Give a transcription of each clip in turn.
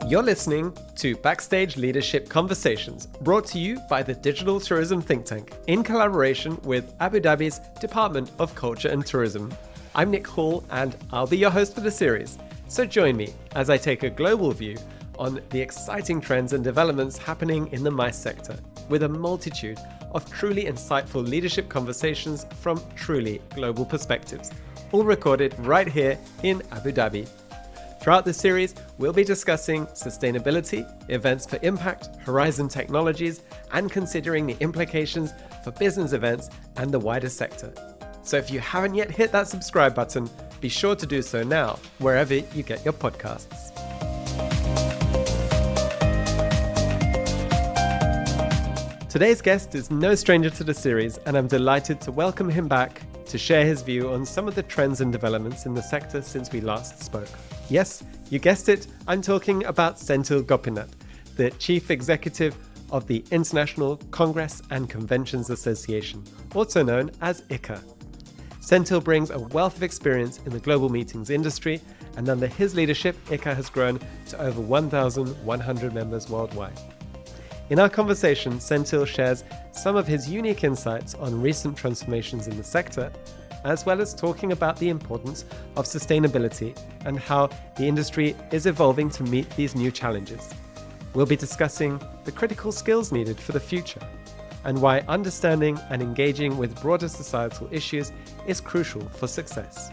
You're listening to Backstage Leadership Conversations, brought to you by the Digital Tourism Think Tank in collaboration with Abu Dhabi's Department of Culture and Tourism. I'm Nick Hall and I'll be your host for the series. So join me as I take a global view on the exciting trends and developments happening in the MICE sector with a multitude of truly insightful leadership conversations from truly global perspectives, all recorded right here in Abu Dhabi. Throughout this series, we'll be discussing sustainability, events for impact, horizon technologies, and considering the implications for business events and the wider sector. So if you haven't yet hit that subscribe button, be sure to do so now, wherever you get your podcasts. Today's guest is no stranger to the series, and I'm delighted to welcome him back to share his view on some of the trends and developments in the sector since we last spoke. Yes, you guessed it, I'm talking about Senthil Gopinath, the Chief Executive of the International Congress and Conventions Association, also known as ICCA. Senthil brings a wealth of experience in the global meetings industry, and under his leadership, ICCA has grown to over 1,100 members worldwide. In our conversation, Senthil shares some of his unique insights on recent transformations in the sector, as well as talking about the importance of sustainability and how the industry is evolving to meet these new challenges. We'll be discussing the critical skills needed for the future and why understanding and engaging with broader societal issues is crucial for success.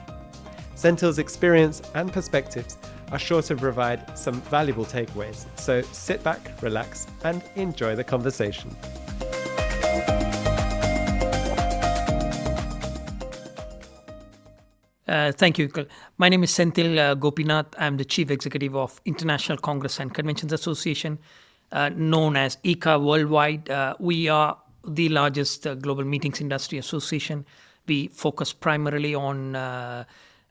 Senthil's experience and perspectives are sure to provide some valuable takeaways, so sit back, relax, and enjoy the conversation. Thank you. My name is Senthil Gopinath. I'm the Chief Executive of International Congress and Conventions Association, known as ICCA worldwide. We are the largest global meetings industry association. We focus primarily on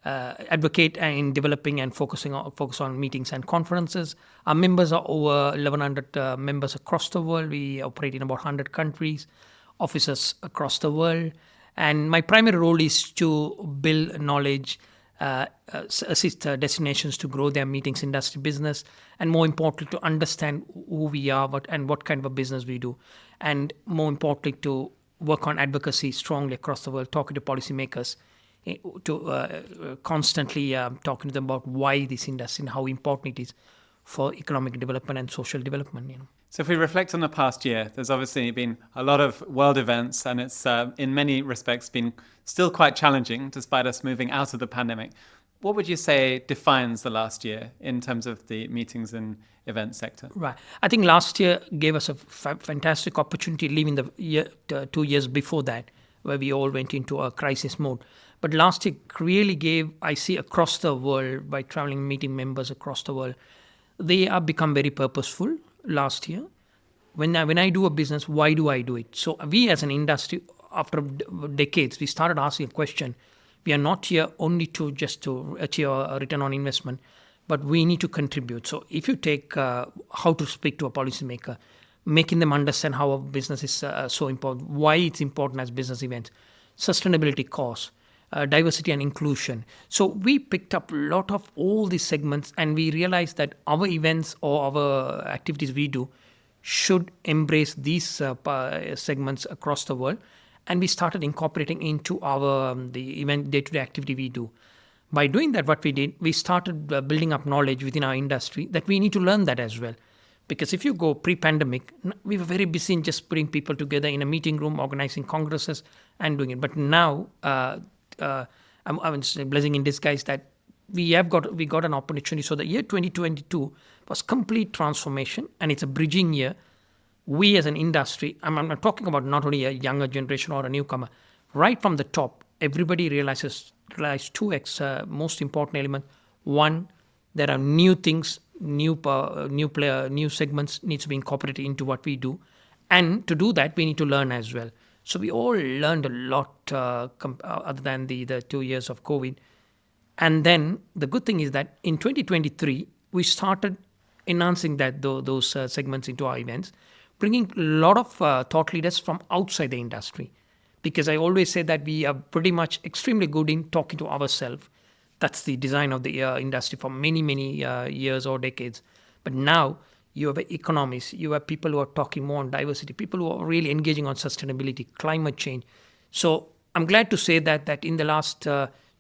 advocate in developing and focus on meetings and conferences. Our members are over 1,100 members across the world. We operate in about 100 countries, offices across the world. And my primary role is to build knowledge, assist destinations to grow their meetings industry business, and more importantly, to understand who we are and what kind of a business we do. And more importantly, to work on advocacy strongly across the world, talking to policymakers, to constantly talking to them about why this industry and how important it is for economic development and social development. So if we reflect on the past year, there's obviously been a lot of world events, and it's in many respects been still quite challenging despite us moving out of the pandemic. What would you say defines the last year in terms of the meetings and event sector? Right. I think last year gave us a fantastic opportunity, leaving the year 2 years before that, where we all went into a crisis mode. But last year really gave, I see across the world, by traveling, meeting members across the world, they have become very purposeful last year. When I do a business, why do I do it? So we as an industry, after decades, we started asking a question. We are not here only to achieve a return on investment, but we need to contribute. So if you take how to speak to a policymaker, making them understand how a business is so important, why it's important as business events, sustainability costs, diversity and inclusion. So we picked up a lot of all these segments, and we realized that our events or our activities we do should embrace these segments across the world. And we started incorporating into the event day-to-day activity we do. By doing that, what we did, we started building up knowledge within our industry that we need to learn that as well. Because if you go pre-pandemic, we were very busy in just putting people together in a meeting room, organizing congresses and doing it. But now, I'm just a blessing in disguise that we got an opportunity. So the year 2022 was complete transformation, and it's a bridging year. We as an industry, I'm not talking about not only a younger generation or a newcomer, right from the top, everybody realized two most important elements. One, there are new things, new segments needs to be incorporated into what we do. And to do that, we need to learn as well. So we all learned a lot other than the 2 years of COVID. And then the good thing is that in 2023, we started enhancing those segments into our events, bringing a lot of thought leaders from outside the industry. Because I always say that we are pretty much extremely good in talking to ourselves. That's the design of the industry for many, many years or decades. But now you have economists, you have people who are talking more on diversity, people who are really engaging on sustainability, climate change. So I'm glad to say that in the last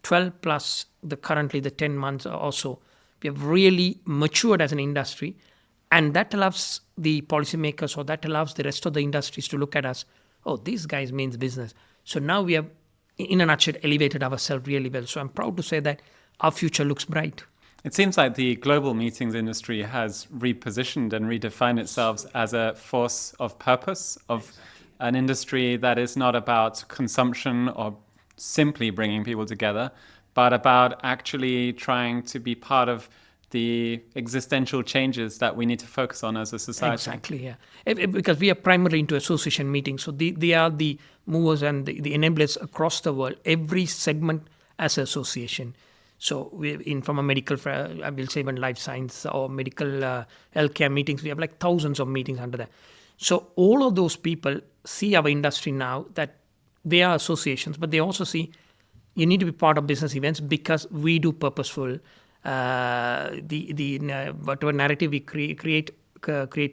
12 plus currently the 10 months or so, we have really matured as an industry, and that allows the policymakers or that allows the rest of the industries to look at us. Oh, these guys means business. So now we have, in a nutshell, elevated ourselves really well. So I'm proud to say that our future looks bright. It seems like the global meetings industry has repositioned and redefined itself as a force of purpose, of an industry that is not about consumption or simply bringing people together, but about actually trying to be part of the existential changes that we need to focus on as a society. Exactly, yeah. Because we are primarily into association meetings. So they are the movers and the enablers across the world, every segment as an association. So from a medical, I will say even life science or medical healthcare meetings, we have like thousands of meetings under that. So all of those people see our industry now that they are associations, but they also see you need to be part of business events because we do purposeful. Whatever narrative we create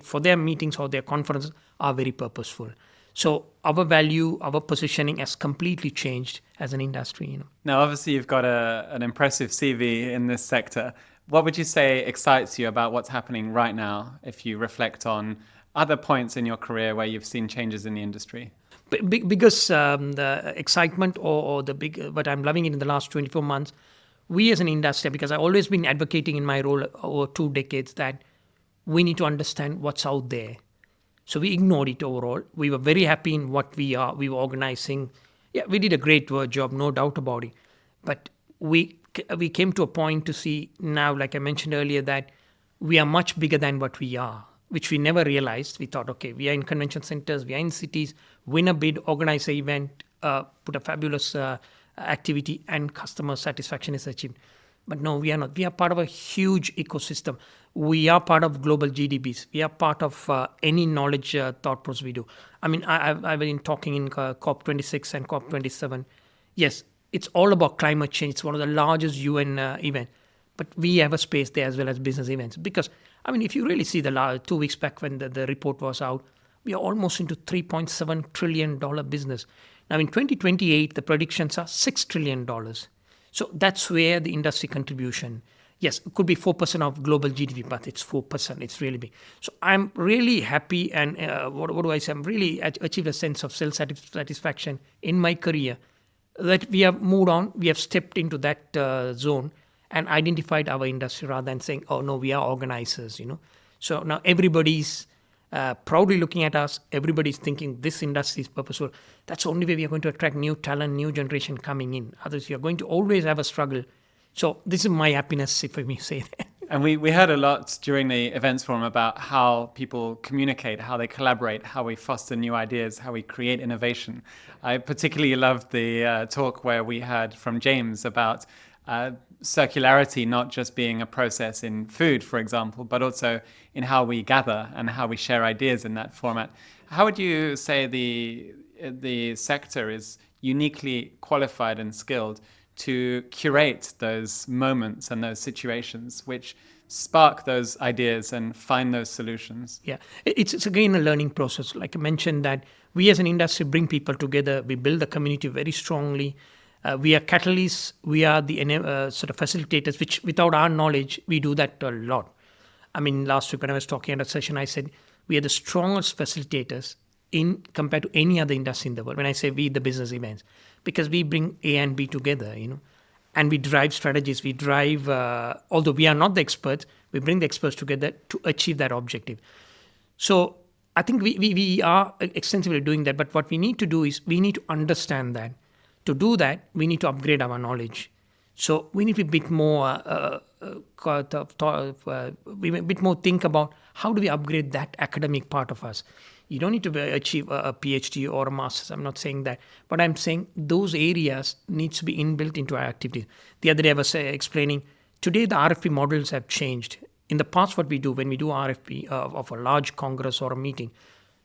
for their meetings or their conferences are very purposeful. So our value, our positioning has completely changed as an industry. Now, obviously, you've got an impressive CV in this sector. What would you say excites you about what's happening right now if you reflect on other points in your career where you've seen changes in the industry? Because the excitement or what I'm loving it in the last 24 months, we as an industry, because I've always been advocating in my role over 2 decades that we need to understand what's out there. So we ignored it overall. We were very happy in what we were organizing. Yeah, we did a great job, no doubt about it. But we came to a point to see now, like I mentioned earlier, that we are much bigger than what we are, which we never realized. We thought, okay, we are in convention centers, we are in cities, win a bid, organize an event, put a fabulous activity, and customer satisfaction is achieved. But no, we are not. We are part of a huge ecosystem. We are part of global GDPs. We are part of any knowledge thought process we do. I mean, I've been talking in COP26 and COP27. Yes, it's all about climate change. It's one of the largest UN events. But we have a space there as well as business events. Because, I mean, if you really see the 2 weeks back when the report was out, we are almost into $3.7 trillion business. Now, in 2028, the predictions are $6 trillion. So that's where the industry contribution, yes, it could be 4% of global GDP, but it's 4%. It's really big. So I'm really happy, and what do I say? I'm really achieved a sense of self-satisfaction in my career that we have moved on. We have stepped into that zone and identified our industry rather than saying, oh, no, we are organizers, So now everybody's proudly looking at us. Everybody's thinking this industry is purposeful. That's the only way we are going to attract new talent, new generation coming in. Others, you're going to always have a struggle. So this is my happiness, if I may say that. And we heard a lot during the events forum about how people communicate, how they collaborate, how we foster new ideas, how we create innovation. I particularly loved the talk where we heard from James about circularity not just being a process in food, for example, but also in how we gather and how we share ideas in that format. How would you say the sector is uniquely qualified and skilled to curate those moments and those situations which spark those ideas and find those solutions? Yeah, it's again a learning process. Like I mentioned, that we as an industry bring people together. We build the community very strongly. We are catalysts. We are the sort of facilitators, which without our knowledge, we do that a lot. I mean, last week when I was talking at a session, I said we are the strongest facilitators compared to any other industry in the world. When I say we, the business events, because we bring A and B together, and we drive strategies. We drive, although we are not the experts, we bring the experts together to achieve that objective. So I think we are extensively doing that. But what we need to do is we need to understand that. To do that, we need to upgrade our knowledge. So we need to be a bit more, think about how do we upgrade that academic part of us. You don't need to achieve a PhD or a master's. I'm not saying that. But I'm saying those areas needs to be inbuilt into our activities. The other day I was explaining, today the RFP models have changed. In the past, what we do when we do RFP of a large congress or a meeting,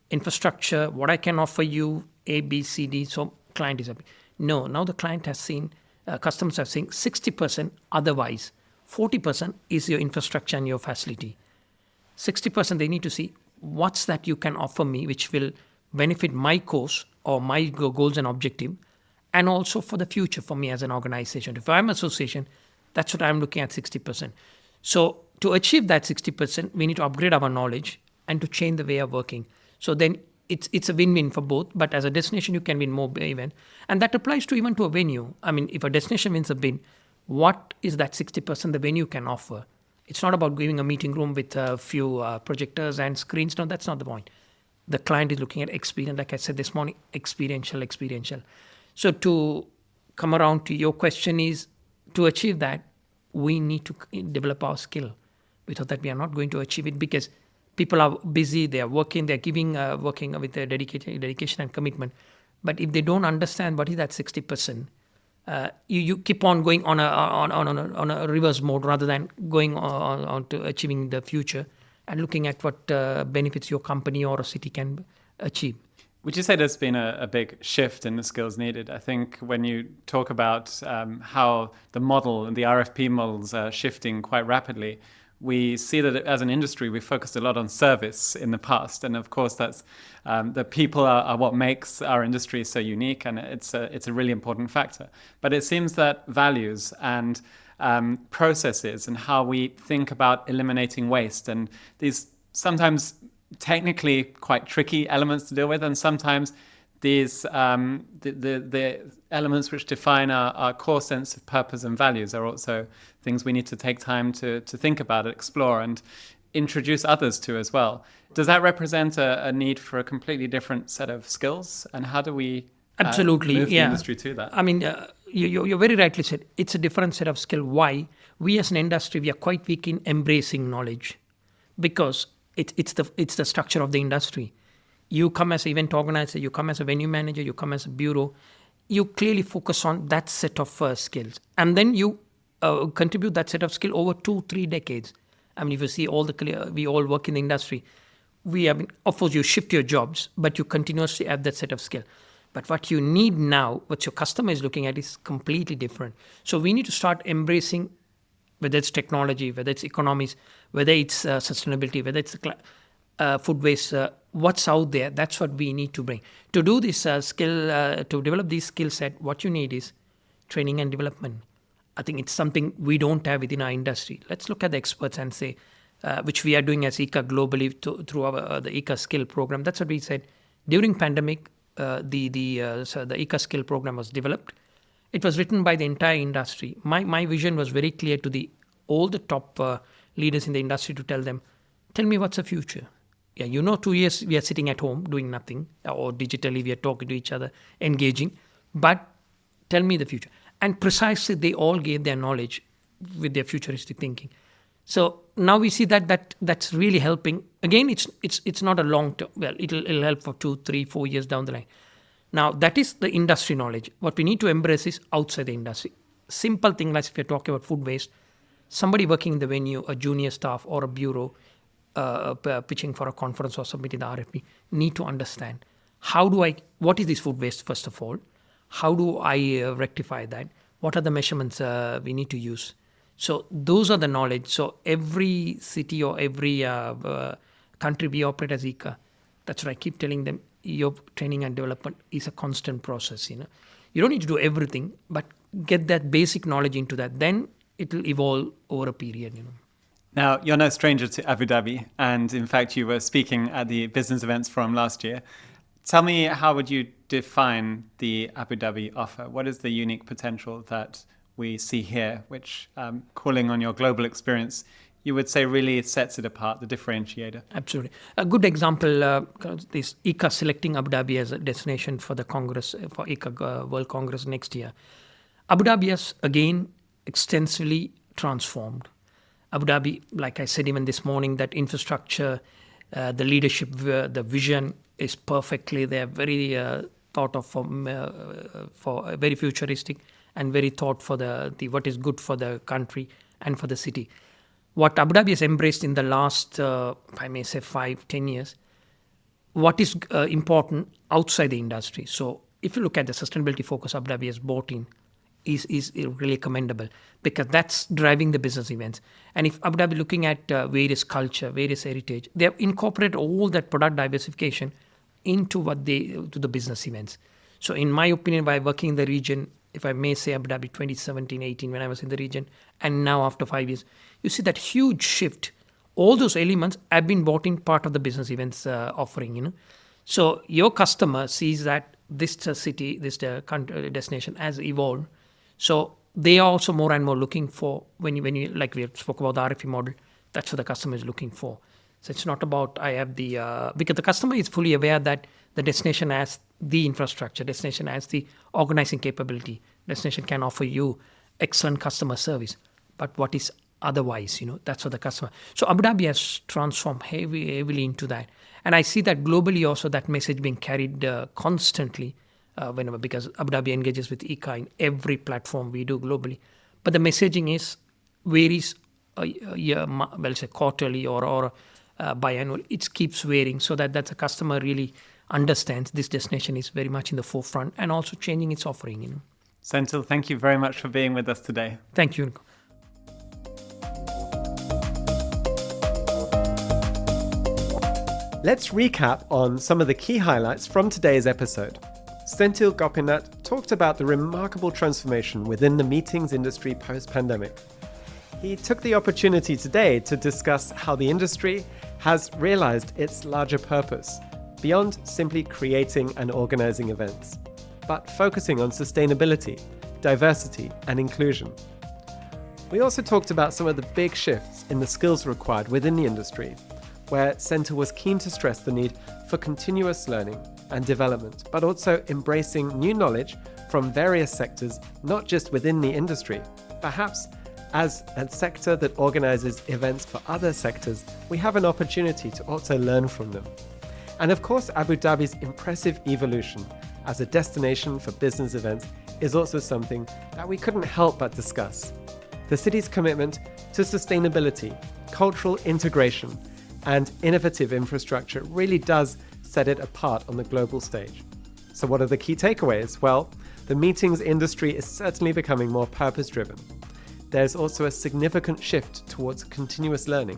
infrastructure, what I can offer you, A, B, C, D, so client is happy. No, now the client has seen, customers have seen 60% otherwise. 40% is your infrastructure and your facility. 60% they need to see what's that you can offer me which will benefit my course or my goals and objective, and also for the future for me as an organization. If I'm an association, that's what I'm looking at, 60%. So to achieve that 60%, we need to upgrade our knowledge and to change the way of working. So then it's a win-win for both, but as a destination, you can win more even. And that applies to even to a venue. I mean, if a destination wins a bid, what is that 60% the venue can offer? It's not about giving a meeting room with a few projectors and screens. No, that's not the point. The client is looking at experience, like I said this morning, experiential. So to come around to your question is, to achieve that, we need to develop our skill. Without that, we are not going to achieve it, because people are busy, they are working, they're working with their dedication and commitment. But if they don't understand what is that 60%, you keep on going on a reverse mode rather than going on to achieving the future and looking at what benefits your company or a city can achieve. Would you say there's been a big shift in the skills needed? I think when you talk about how the model and the RFP models are shifting quite rapidly, we see that as an industry, we focused a lot on service in the past. And of course, that's the people are what makes our industry so unique, and it's a really important factor. But it seems that values and processes and how we think about eliminating waste, and these sometimes technically quite tricky elements to deal with, and sometimes these the elements which define our core sense of purpose and values are also things we need to take time to think about, explore, and introduce others to as well. Does that represent a need for a completely different set of skills, and how do we absolutely move the industry to that? I mean, you're very rightly said. It's a different set of skill. Why? We as an industry, we are quite weak in embracing knowledge, because it's the structure of the industry. You come as an event organizer, you come as a venue manager, you come as a bureau, you clearly focus on that set of skills. And then you contribute that set of skill over 2-3 decades. I mean, if you see we all work in the industry, of course, you shift your jobs, but you continuously have that set of skill. But what you need now, what your customer is looking at, is completely different. So we need to start embracing, whether it's technology, whether it's economics, whether it's sustainability, whether it's food waste, what's out there, that's what we need to bring. To do this to develop these skill set, what you need is training and development. I think it's something we don't have within our industry. Let's look at the experts and say, which we are doing as ICCA globally through the ICCA skill program. That's what we said. During pandemic, the ICCA skill program was developed. It was written by the entire industry. My vision was very clear to all the top leaders in the industry, to tell them, tell me what's the future. Yeah, 2 years we are sitting at home doing nothing, or digitally we are talking to each other, engaging, but tell me the future. And precisely they all gave their knowledge with their futuristic thinking. So now we see that's really helping. Again, it's not a long term. Well, it'll help for 2, 3, 4 years down the line. Now that is the industry knowledge. What we need to embrace is outside the industry. Simple thing like if you're talking about food waste, somebody working in the venue, a junior staff or a bureau, pitching for a conference or submitting the RFP, need to understand what is this food waste first of all? How do I rectify that? What are the measurements we need to use? So those are the knowledge. So every city or every country we operate as ICCA, that's what I keep telling them, your training and development is a constant process. You don't need to do everything, but get that basic knowledge into that. Then it will evolve over a period. Now, you're no stranger to Abu Dhabi, and in fact, you were speaking at the Business Events Forum last year. Tell me, how would you define the Abu Dhabi offer? What is the unique potential that we see here, which, calling on your global experience, you would say really sets it apart, the differentiator? Absolutely. A good example, is ICCA selecting Abu Dhabi as a destination for the Congress, for ICCA World Congress next year. Abu Dhabi has, again, extensively transformed. Abu Dhabi, like I said even this morning, that infrastructure, the leadership, the vision is perfectly there, very thought of for very futuristic, and very thought for the what is good for the country and for the city. What Abu Dhabi has embraced in the last, if I may say, 5-10 years, what is important outside the industry. So if you look at the sustainability focus Abu Dhabi has brought in, is really commendable, because that's driving the business events. And if Abu Dhabi looking at various culture, various heritage, they have incorporated all that product diversification into to the business events. So in my opinion, by working in the region, if I may say Abu Dhabi 2017, 18, when I was in the region, and now after 5 years, you see that huge shift. All those elements have been bought in part of the business events offering, So your customer sees that this city, this country, destination has evolved. So they are also more and more looking for, when you like we spoke about the RFP model, that's what the customer is looking for. So it's not about because the customer is fully aware that the destination has the infrastructure, destination has the organizing capability, destination can offer you excellent customer service. But what is otherwise, that's what the customer. So Abu Dhabi has transformed heavily into that. And I see that globally also, that message being carried constantly whenever, because Abu Dhabi engages with ICCA in every platform we do globally. But the messaging varies say quarterly or biannual. It keeps varying, so that the customer really understands this destination is very much in the forefront and also changing its offering. Senthil, thank you very much for being with us today. Thank you. Let's recap on some of the key highlights from today's episode. Senthil Gopinath talked about the remarkable transformation within the meetings industry post-pandemic. He took the opportunity today to discuss how the industry has realized its larger purpose, beyond simply creating and organizing events, but focusing on sustainability, diversity, and inclusion. We also talked about some of the big shifts in the skills required within the industry, where Senthil was keen to stress the need for continuous learning and development, but also embracing new knowledge from various sectors, not just within the industry. Perhaps as a sector that organizes events for other sectors, we have an opportunity to also learn from them. And of course, Abu Dhabi's impressive evolution as a destination for business events is also something that we couldn't help but discuss. The city's commitment to sustainability, cultural integration, and innovative infrastructure really does set it apart on the global stage. So what are the key takeaways? Well, the meetings industry is certainly becoming more purpose-driven. There's also a significant shift towards continuous learning.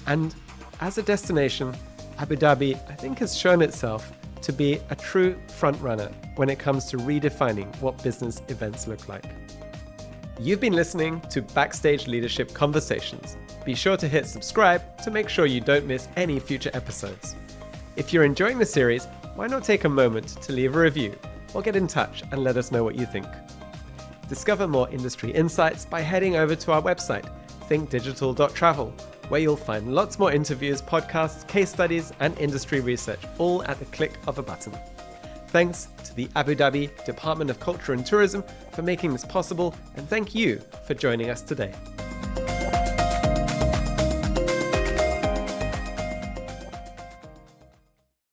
And as a destination, Abu Dhabi, I think, has shown itself to be a true front-runner when it comes to redefining what business events look like. You've been listening to Backstage Leadership Conversations. Be sure to hit subscribe to make sure you don't miss any future episodes. If you're enjoying the series, why not take a moment to leave a review or get in touch and let us know what you think. Discover more industry insights by heading over to our website, thinkdigital.travel, where you'll find lots more interviews, podcasts, case studies, and industry research, all at the click of a button. Thanks to the Abu Dhabi Department of Culture and Tourism for making this possible, and thank you for joining us today.